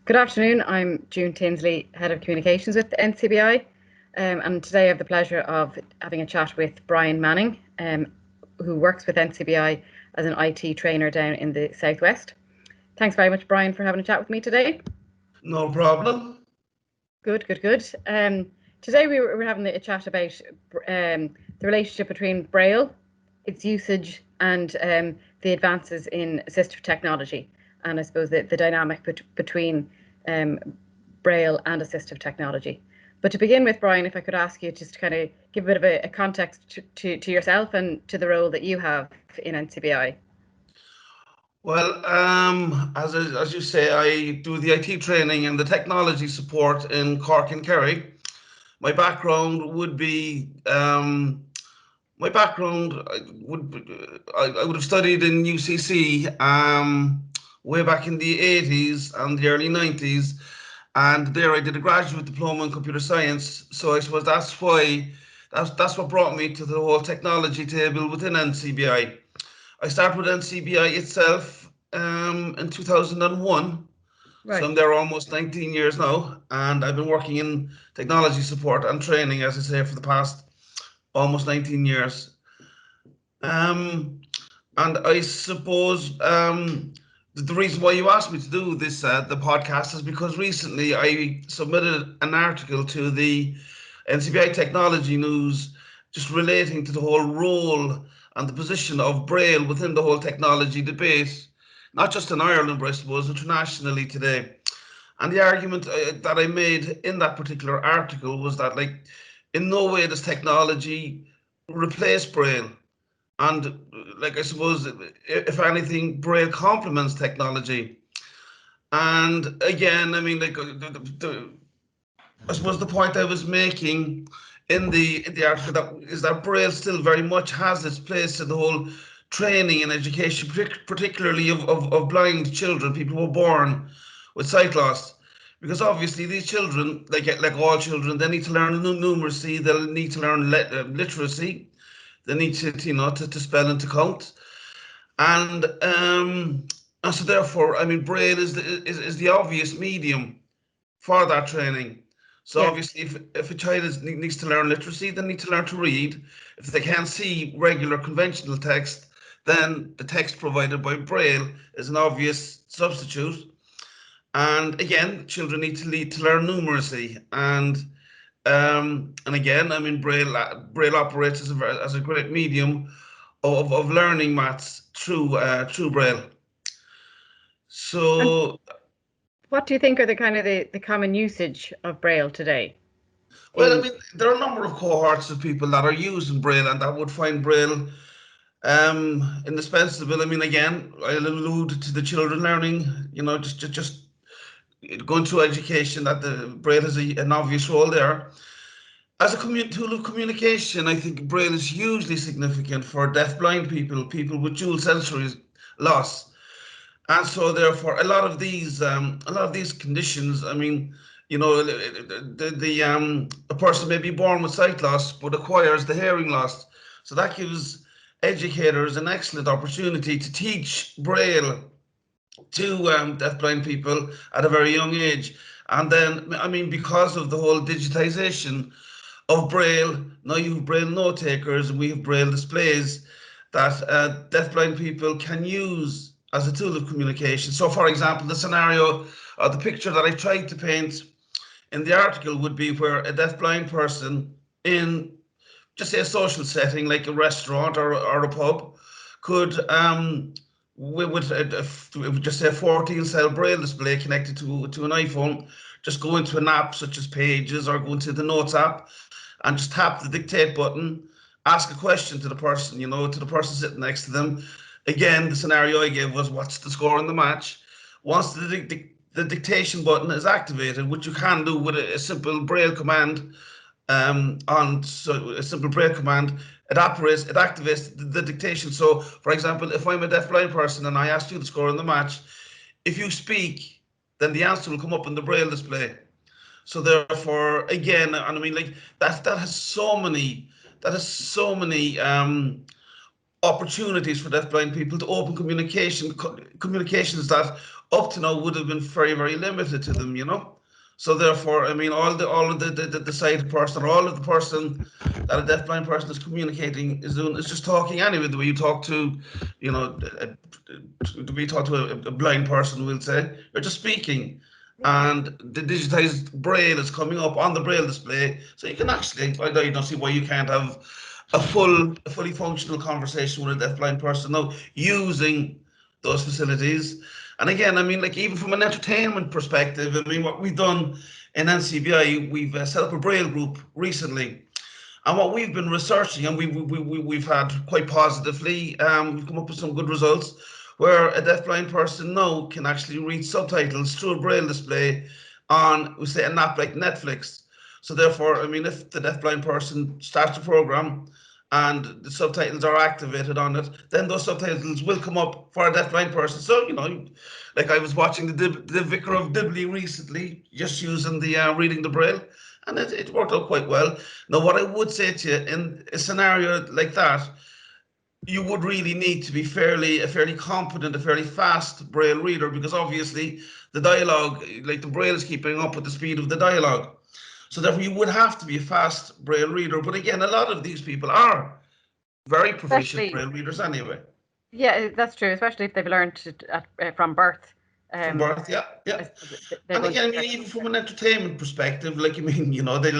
Good afternoon. I'm June Tinsley, Head of Communications with NCBI, and today I have the pleasure of having a chat with Brian Manning, who works with NCBI as an IT trainer down in the Southwest. Thanks very much, Brian, for having a chat with me today. No problem. Good, good, good. Today we were having a chat about the relationship between Braille, its usage, and the advances in assistive technology, and I suppose the dynamic between Braille and assistive technology. But to begin with, Brian, if I could ask you just to kind of give a bit of a context to yourself and to the role that you have in NCBI. Well, as you say, I do the IT training and the technology support in Cork and Kerry. My background would be my background I would have studied in UCC way back in the 80s and the early 90s, and there I did a graduate diploma in computer science. So I suppose that's what brought me to the whole technology table within NCBI. I started with NCBI itself in 2001. So Right. I'm there almost 19 years now, and I've been working in technology support and training, as I say, for the past almost 19 years. Um, and I suppose the reason why you asked me to do this, the podcast, is because recently I submitted an article to the NCBI Technology News just relating to the whole role and the position of Braille within the whole technology debate, not just in Ireland, but I suppose internationally today. And the argument that I made in that particular article was that, like, in no way does technology replace Braille. And, like, I suppose, if anything, Braille complements technology. And again, I mean, like, I suppose the point I was making in the article that is that Braille still very much has its place in the whole training and education, particularly of blind children, people who were born with sight loss. Because obviously these children, like all children, they need to learn numeracy, they'll need to learn literacy, they need to spell and to count. And so therefore, I mean, Braille is the obvious medium for that training. So Yes. obviously, if a child needs to learn literacy, they need to learn to read. If they can't see regular conventional text, then the text provided by Braille is an obvious substitute. And again, children need to learn numeracy. And again, I mean, Braille operates as a great medium of learning maths through Braille. And So, what do you think are the kind of the common usage of Braille today? well, I In mean, there are a number of cohorts of people that are using Braille and that would find Braille indispensable. I mean, again, I'll allude to the children learning, just going through education, that the Braille has an obvious role there. As a tool of communication, I think Braille is hugely significant for deaf-blind people, people with dual sensory loss. And so therefore a lot of these conditions, I mean, a person may be born with sight loss but acquires the hearing loss. So that gives educators an excellent opportunity to teach Braille to deafblind people at a very young age. And then, I mean, because of the whole digitization of Braille, now you have Braille note takers and we have Braille displays that deafblind people can use as a tool of communication. So, for example, the scenario or the picture that I tried to paint in the article would be where a deafblind person in, just say, a social setting like a restaurant or a pub could with just say a 14 cell Braille display connected to an iPhone, just go into an app such as Pages or go into the Notes app and just tap the dictate button, ask a question to the person, to the person sitting next to them. Again, the scenario I gave was, what's the score in the match? Once the dictation button is activated, which you can do with a simple Braille command, a simple Braille command, it activates the dictation. So, for example, if I'm a deaf-blind person and I ask you the score in the match, if you speak, then the answer will come up in the Braille display. So therefore, again, and I mean, like that has so many opportunities for deafblind people to open communications that up to now would have been very, very limited to them, you know. So therefore, I mean, all of the sighted person, or all of the person that a deafblind person is communicating is doing is just talking anyway. The way you talk to, you know, the way you talk to a blind person, we'll say, you're just speaking. And the digitized braille is coming up on the braille display, so you can actually, I don't see why you can't have a fully functional conversation with a deafblind person now using those facilities. And again, I mean, like even from an entertainment perspective, I mean, what we've done in NCBI, we've set up a Braille group recently. And what we've been researching, and we've had quite positively, we've come up with some good results, where a deafblind person now can actually read subtitles through a Braille display on, we say, an app like Netflix. So therefore, I mean, if the deafblind person starts the program and the subtitles are activated on it, then those subtitles will come up for a deafblind person. So, you know, like I was watching the Vicar of Dibley recently, just using the reading the Braille, and it worked out quite well. Now, what I would say to you in a scenario like that, you would really need to be a fairly competent, a fairly fast Braille reader, because obviously the dialogue, like the Braille is keeping up with the speed of the dialogue. So therefore you would have to be a fast Braille reader. But again, a lot of these people are very proficient Braille readers anyway. Yeah, that's true, especially if they've learned from birth. From birth, yeah, yeah. And again, I mean, even from an entertainment perspective, like, I mean, you know, they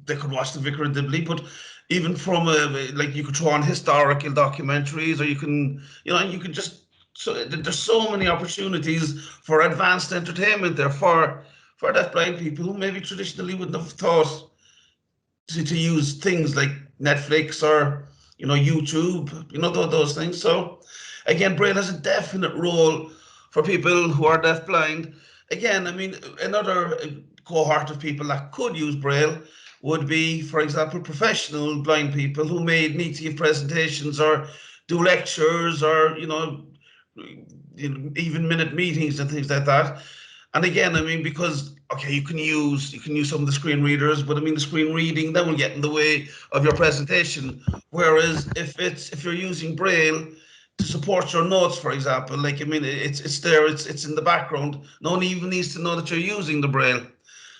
could watch the Vicar of Dibley, but even from like you could throw on historical documentaries, or you can, you know, you could just, so there's so many opportunities for advanced entertainment there for deafblind people who maybe traditionally wouldn't have thought to use things like Netflix or, you know, YouTube, you know, those things. So again, Braille has a definite role for people who are deafblind. Again, I mean, another cohort of people that could use Braille would be, for example, professional blind people who may need to give presentations or do lectures, or, you know, even minute meetings and things like that. And again, I mean, because okay, you can use some of the screen readers, but I mean the screen reading that will get in the way of your presentation. Whereas if you're using Braille to support your notes, for example, like I mean, it's there, it's in the background. No one even needs to know that you're using the Braille.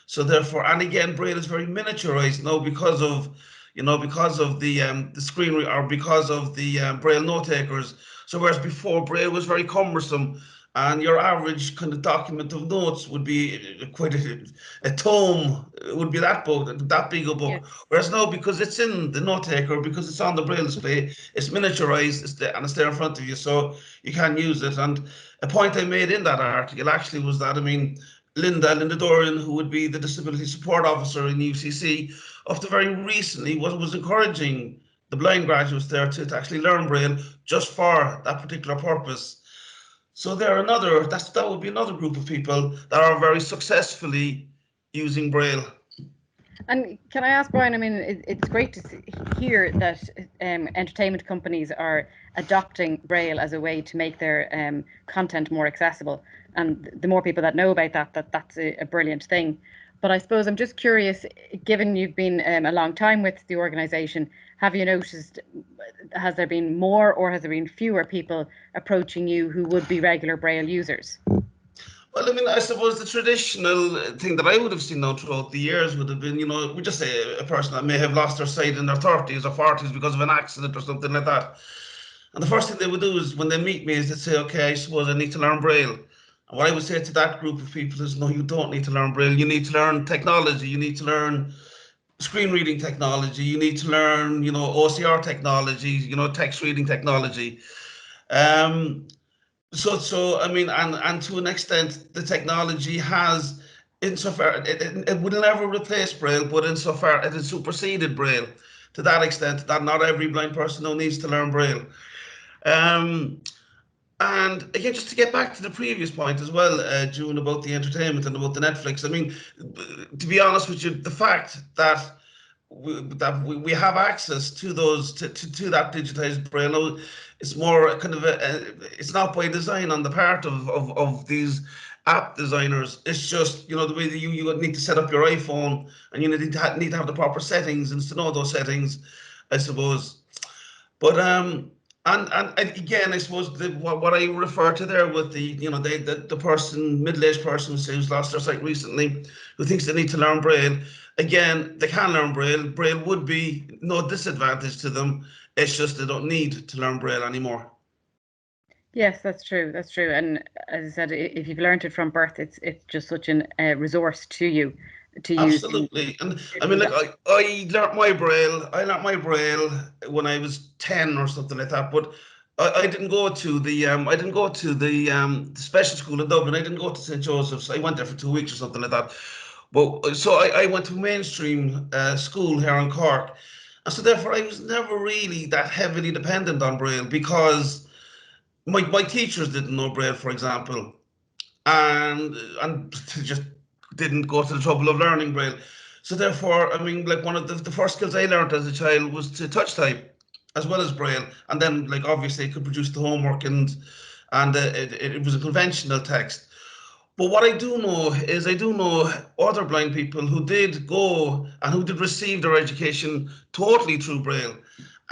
So therefore, and again, Braille is very miniaturized now because of, you know, because of the screen or because of the Braille note takers. So whereas before Braille was very cumbersome, and your average kind of document of notes would be quite a tome. It would be that book, that big a book. Yeah. Whereas now, because it's in the note taker, because it's on the Braille display, it's miniaturized, and it's there in front of you, so you can use it. And a point I made in that article actually was that, I mean, Linda Dorian, who would be the disability support officer in UCC, up to very recently was encouraging the blind graduates there to actually learn Braille just for that particular purpose. So that would be another group of people that are very successfully using Braille. And can I ask, Brian, I mean, it's great to hear that entertainment companies are adopting Braille as a way to make their content more accessible. And the more people that know about that's a brilliant thing. But I suppose I'm just curious, given you've been a long time with the organisation, have you noticed, has there been more or has there been fewer people approaching you who would be regular Braille users? Well, I mean, I suppose the traditional thing that I would have seen now throughout the years would have been, you know, we just say a person that may have lost their sight in their 30s or 40s because of an accident or something like that. And the first thing they would do is when they meet me is they'd say, okay, I suppose I need to learn Braille. And what I would say to that group of people is, no, you don't need to learn Braille. You need to learn technology. You need to learn screen reading technology. You need to learn, you know, OCR technology, you know, text reading technology. So I mean, and to an extent, the technology has, insofar it will never replace Braille, but insofar it has superseded Braille to that extent that not every blind person now needs to learn Braille. And again, just to get back to the previous point as well, June, about the entertainment and about the Netflix. I mean, to be honest with you, the fact that we have access to those to that digitized Braille, it's more kind of it's not by design on the part of these app designers. It's just, you know, the way that you need to set up your iPhone, and you need to have the proper settings and to know those settings, I suppose. But And again, I suppose what I refer to there with the person, middle-aged person who's lost their sight recently, who thinks they need to learn Braille. Again, they can learn Braille. Braille would be no disadvantage to them. It's just they don't need to learn Braille anymore. Yes, that's true. That's true. And as I said, if you've learned it from birth, it's just such an resource to you to use in Absolutely. And I mean, different. like I learnt my Braille. I learnt my Braille when I was 10 or something like that. But I didn't go to the special school in Dublin. I didn't go to St. Joseph's. I went there for 2 weeks or something like that. But so I went to mainstream school here in Cork. And so therefore I was never really that heavily dependent on Braille because my teachers didn't know Braille, for example, and just didn't go to the trouble of learning Braille. So therefore, I mean, like one of the first skills I learned as a child was to touch type as well as Braille, and then like obviously I could produce the homework and it was a conventional text. But what I do know is I do know other blind people who did go and who did receive their education totally through Braille.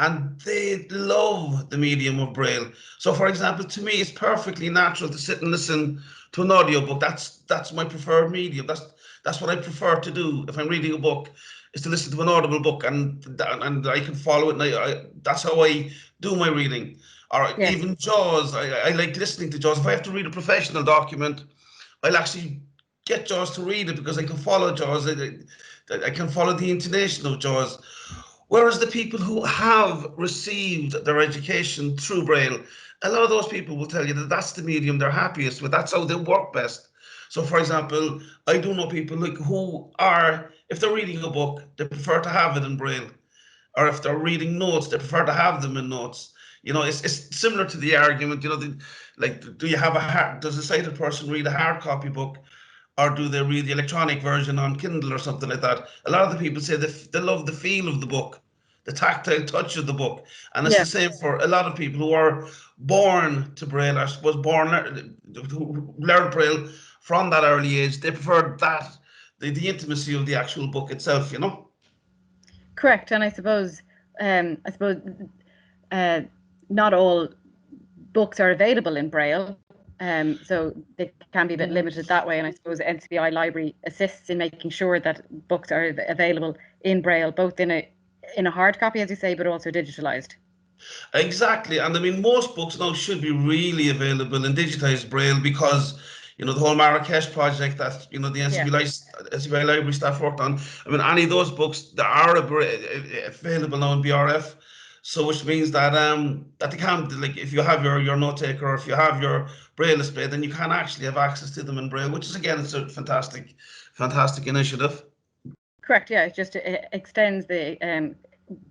And they love the medium of Braille. So, for example, to me, it's perfectly natural to sit and listen to an audiobook. That's my preferred medium. That's what I prefer to do if I'm reading a book, is to listen to an audible book, and I can follow it. And that's how I do my reading. Or Yes, even Jaws. I like listening to Jaws. If I have to read a professional document, I'll actually get Jaws to read it because I can follow Jaws. I can follow the intonation of Jaws. Whereas the people who have received their education through Braille, a lot of those people will tell you that that's the medium they're happiest with. That's how they work best. So, for example, I do know people like who are, if they're reading a book, they prefer to have it in Braille, or if they're reading notes, they prefer to have them in notes. It's similar to the argument. Like, do you have does a sighted person read a hard copy book, or do they read the electronic version on Kindle or something like that? A lot of the people say they love the feel of the book, the tactile touch of the book, and it's the yeah, same for a lot of people who are born to Braille, or was born who learn Braille from that early age. They prefer that the intimacy of the actual book itself. correct. And I suppose uh, not all books are available in Braille. So they can be a bit limited that way. And I suppose NCBI Library assists in making sure that books are available in Braille, both in a hard copy, as you say, but also digitalized. Exactly. And I mean, most books now should be really available in digitized Braille because, the whole Marrakesh project that, the Yeah, NCBI library staff worked on. I mean, any of those books that are available now in BRF. So which means that they can, like, if you have your note taker, or if you have your Braille display, then you can actually have access to them in Braille, which is again, it's a fantastic initiative. correct. Yeah, it just extends the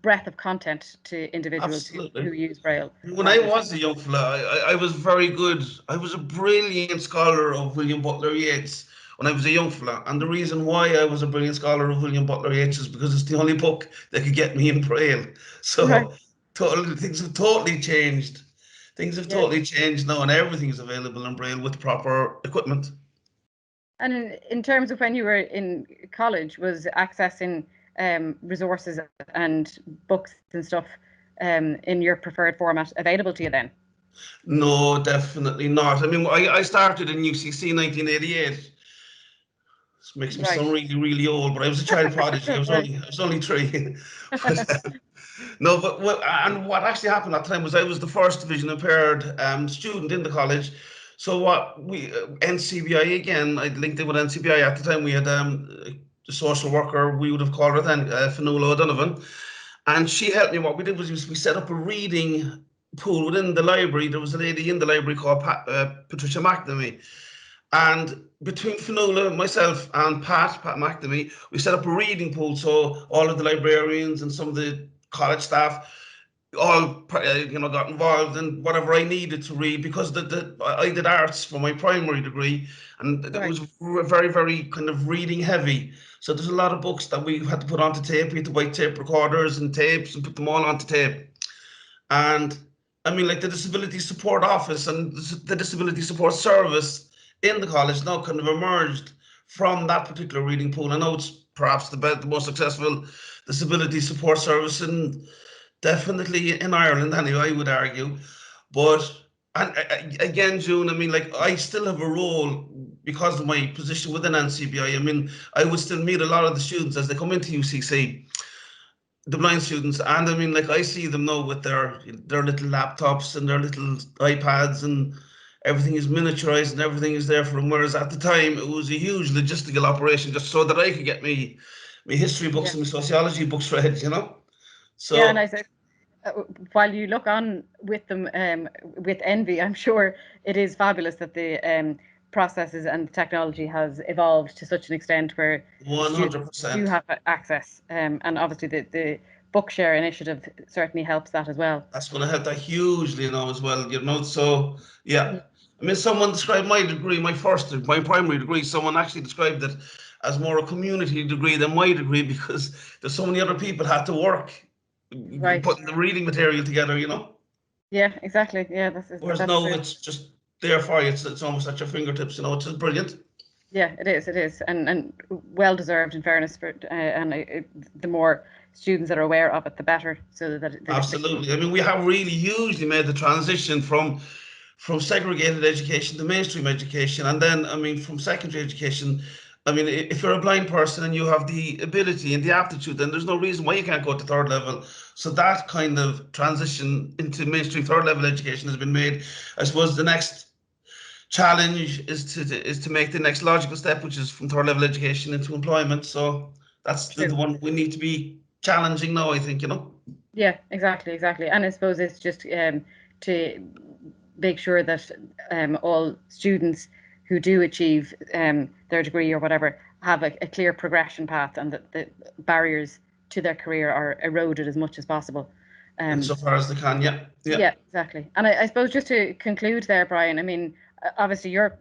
breadth of content to individuals who Absolutely. use Braille When I rather than. was a young fella, I was very good. I was a brilliant scholar of William Butler Yeats when I was a young fella. And the reason why I was a brilliant scholar of William Butler Yeats is because it's the only book that could get me in Braille. Right. So things have totally changed. Things have Yes. totally changed now, and everything's available in Braille with proper equipment. And in terms of when you were in college, was accessing resources and books and stuff in your preferred format available to you then? No, definitely not. I mean, I started in UCC 1988. This makes me Right. sound really, really old, but I was a child prodigy. I Don't was worry. only three. But, no, but what actually happened at the time was I was the first vision impaired student in the college. So what we NCBI again, I linked in with NCBI at the time. We had the social worker, we would have called her then, Fionnuala O'Donovan, and she helped me. What we did was we set up a reading pool within the library. There was a lady in the library called Patricia McNamee, and between Fionnuala, myself, and Pat McNamee, we set up a reading pool. So all of the librarians and some of the college staff all got involved in whatever I needed to read because I did arts for my primary degree, and it Right. was very, very kind of reading heavy. So there's a lot of books that we had to put onto tape. We had to buy tape recorders and tapes and put them all onto tape. And I mean, like the disability support office and the disability support service in the college now kind of emerged from that particular reading pool. I know it's perhaps the most successful disability support service Definitely in Ireland, anyway, I would argue. But and again, June, I mean, like I still have a role because of my position within NCBI. I mean, I would still meet a lot of the students as they come into UCC, the blind students, and I mean, like I see them now with their little laptops and their little iPads, and everything is miniaturized and everything is there for them. Whereas at the time, it was a huge logistical operation just so that I could get me history books Yeah. and my sociology books read, you know. Yeah, and So I said, while you look on with them with envy, I'm sure it is fabulous that the processes and technology has evolved to such an extent where the students do 100%. have access. And obviously, the Bookshare initiative certainly helps that as well. That's going to help that hugely, as well, So, Yeah. yeah. I mean, someone described my degree, my primary degree, someone actually described it as more a community degree than my degree because there's so many other people had to work Right. putting the reading material together. Yeah, exactly. Yeah, Whereas that's now true. it's just there for you. It's almost at your fingertips. It's just brilliant. Yeah, it is, and well deserved in fairness for the more students that are aware of it, the better, so that the Absolutely. I mean, we have really hugely made the transition from segregated education to mainstream education, and then I mean from secondary education. I mean, if you're a blind person and you have the ability and the aptitude, then there's no reason why you can't go to third level. So that kind of transition into mainstream third level education has been made. I suppose the next challenge is to make the next logical step, which is from third level education into employment. So that's the true. one we need to be challenging now, I think. Yeah, exactly. And I suppose it's just to make sure that all students who do achieve their degree or whatever have a clear progression path, and that the barriers to their career are eroded as much as possible. Um, Insofar as they can, yeah, yeah. Yeah, exactly. And I suppose just to conclude there, Brian, I mean, obviously you're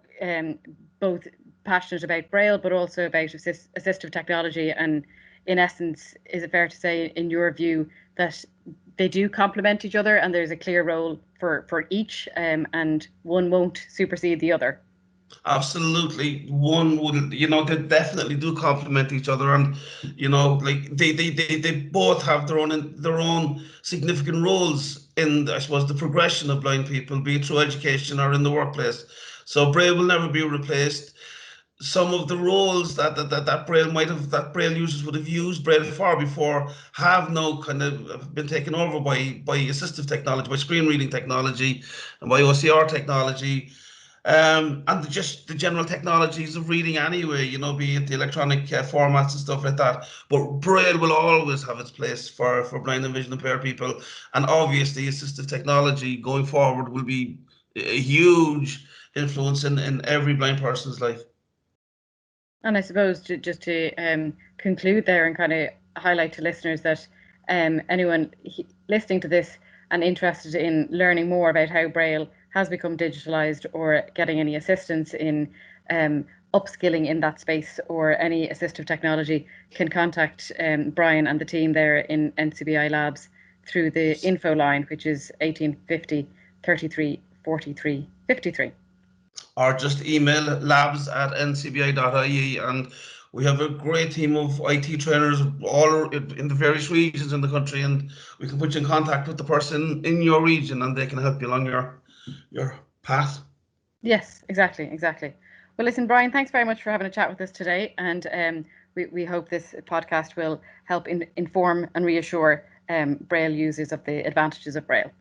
both passionate about Braille, but also about assistive technology. And in essence, is it fair to say, in your view, that they do complement each other and there's a clear role for each, and one won't supersede the other? Absolutely. One would, they definitely do complement each other, and like they both have their own significant roles in, I suppose, the progression of blind people, be it through education or in the workplace. So Braille will never be replaced. Some of the roles that Braille users would have used Braille for before have now kind of been taken over by assistive technology, by screen reading technology, and by OCR technology, and just the general technologies of reading anyway, be it the electronic formats and stuff like that. But Braille will always have its place for blind and vision impaired people, and obviously assistive technology going forward will be a huge influence in every blind person's life. And I suppose just to conclude there and kind of highlight to listeners that anyone listening to this and interested in learning more about how Braille has become digitalized, or getting any assistance in upskilling in that space or any assistive technology, can contact Brian and the team there in NCBI Labs through the info line, which is 1850 33 43 53. Or just email labs@ncbi.ie, and we have a great team of IT trainers all in the various regions in the country, and we can put you in contact with the person in your region and they can help you along your path. Yes, exactly. Well, listen, Brian, thanks very much for having a chat with us today. And we hope this podcast will help inform and reassure Braille users of the advantages of Braille.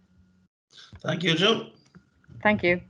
Thank you, Jim. Thank you.